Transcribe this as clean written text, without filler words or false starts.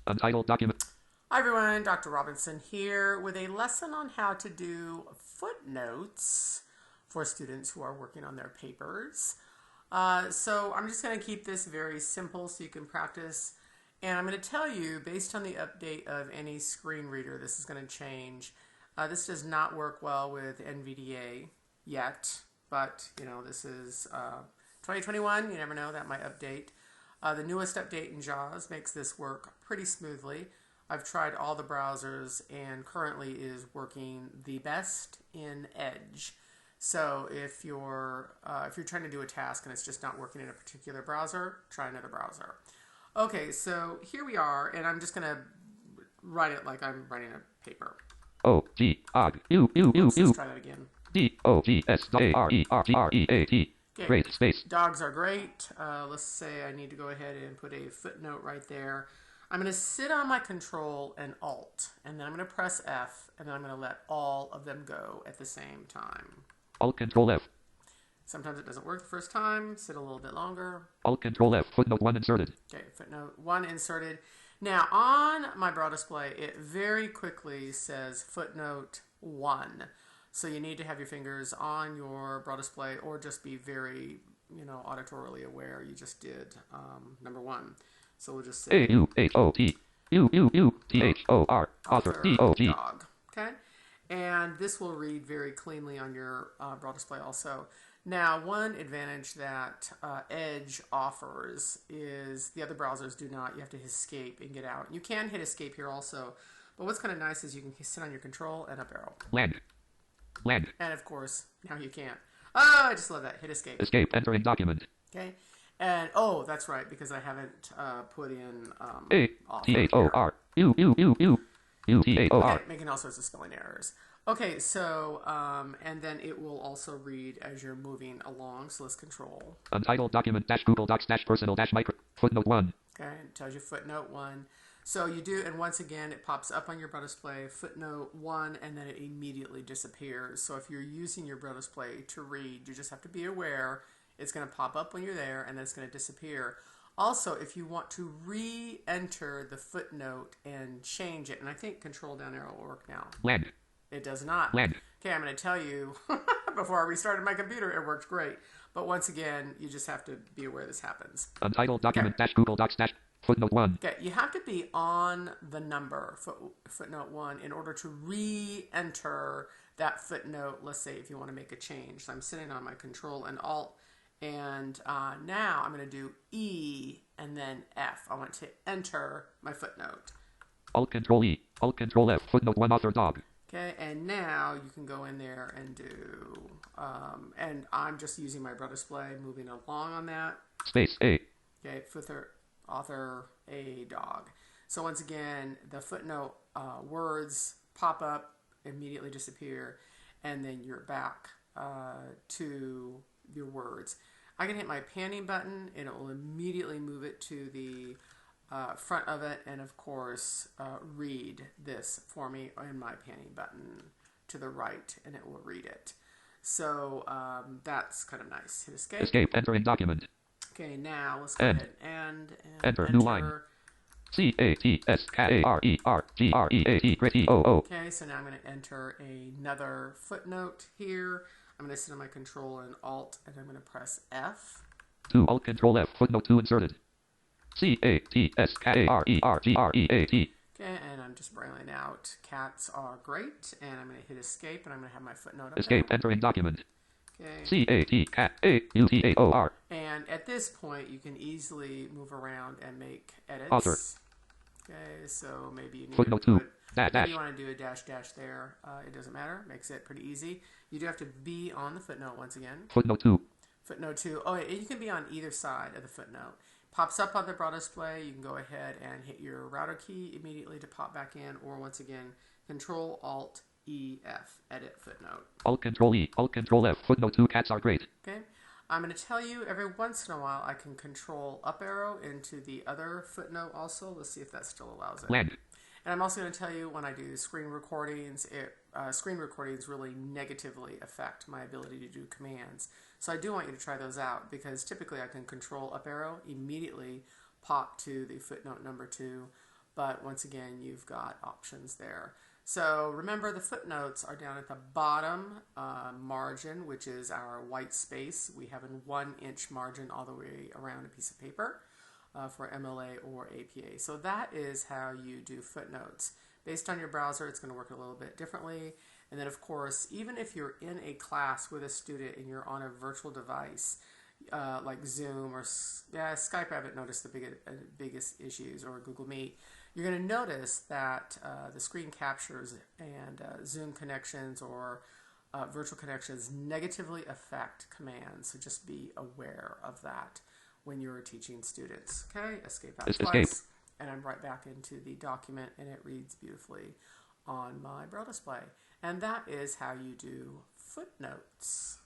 Untitled document. Hi everyone, Dr. Robinson here with a lesson on how to do footnotes for students who are working on their papers. So I'm just going to keep this very simple so you can practice. And I'm going to tell you, based on the update of any screen reader, this is going to change. This does not work well with NVDA yet, but this is 2021. You never know, that might update. The newest update in JAWS makes this work pretty smoothly. I've tried all the browsers and currently is working the best in Edge. So if you're trying to do a task and it's just not working in a particular browser, try another browser. Okay, so here we are, and I'm just gonna write it like I'm writing a paper. Let's try that again. DOGSARERGREAT. Okay. Great space. Dogs are great. Let's say I need to go ahead and put a footnote right there. I'm going to sit on my Control and Alt, and then I'm going to press F, and then I'm going to let all of them go at the same time. Alt Control F. Sometimes it doesn't work the first time. Sit a little bit longer. Alt Control F. Footnote 1 inserted. Okay, footnote 1 inserted. Now, on my brow display, it very quickly says footnote 1. So you need to have your fingers on your brow display or just be very, auditorily aware. You just did number 1. So we'll just say AUHOTUUUTHOR author DOG. Dog. Okay, and this will read very cleanly on your brow display also. Now, one advantage that Edge offers is the other browsers do not. You have to hit escape and get out. You can hit escape here also, but what's kind of nice is you can sit on your Control and up arrow. Land. And of course, now you can't. Oh, I just love that. Hit escape. Escape. Entering document. Okay. And, oh, that's right, because I haven't put in ATHORUUUUUTHOR. Okay, making all sorts of spelling errors. Okay, so, and then it will also read as you're moving along, so let's Control. Untitled document Google Docs personal micro. Footnote 1. Okay, it tells you footnote 1. So you do, and once again, it pops up on your brow display, footnote 1, and then it immediately disappears. So if you're using your brow display to read, you just have to be aware it's going to pop up when you're there, and then it's going to disappear. Also, if you want to re-enter the footnote and change it, and I think Control down arrow will work now. Land. It does not. Land. Okay, I'm going to tell you, before I restarted my computer, it worked great. But once again, you just have to be aware this happens. Untitled document Google Docs footnote 1. Okay, you have to be on the number, footnote 1, in order to re-enter that footnote, let's say if you want to make a change. So I'm sitting on my Control and Alt, and now I'm going to do E and then F. I want to enter my footnote. Alt Control E, Alt Control F, footnote 1 author dog. Okay, and now you can go in there and do, and I'm just using my brow display, moving along on that. Space A. Okay, author A dog. So once again, the footnote words pop up, immediately disappear, and then you're back to your words. I can hit my panning button and it will immediately move it to the front of it, and of course read this for me in my panning button to the right, and it will read it. So that's kind of nice. Hit escape. Escape. Entering document. Okay, now let's go ahead and enter new line. CATSKARERGREAT. Okay, so now I'm going to enter another footnote here. I'm going to sit on my Control and Alt, and I'm going to press F. 2 Alt Control F. Footnote 2 inserted. CATSKARERGREAT. Okay, and I'm just brailing out cats are great, and I'm going to hit escape, and I'm going to have my footnote up Escape. there. Entering document. Okay. CATAUTAOR. And at this point, you can easily move around and make edits. Author. Okay, so maybe you need Footnote to 2. Dash. you want to do a dash there. It doesn't matter. Makes it pretty easy. You do have to be on the footnote once again. Footnote 2. Footnote 2. Oh, you can be on either side of the footnote. Pops up on the brow display. You can go ahead and hit your router key immediately to pop back in, or once again, Control Alt E F, edit footnote. Alt Control E, Alt Control F. Footnote 2. Cats are great. Okay. I'm going to tell you every once in a while I can Control up arrow into the other footnote also. Let's see if that still allows it. Land. And I'm also going to tell you when I do screen recordings, screen recordings really negatively affect my ability to do commands. So I do want you to try those out, because typically I can Control up arrow, immediately pop to the footnote number 2. but once again, you've got options there. So remember, the footnotes are down at the bottom margin, which is our white space. We have a 1-inch margin all the way around a piece of paper for MLA or APA. So that is how you do footnotes. Based on your browser, it's going to work a little bit differently. And then, of course, even if you're in a class with a student and you're on a virtual device, like Zoom or Skype, I haven't noticed the biggest issues, or Google Meet, you're going to notice that the screen captures and Zoom connections or virtual connections negatively affect commands. So just be aware of that when you're teaching students. Okay, escape out twice, and I'm right back into the document, and it reads beautifully on my Braille display. And that is how you do footnotes.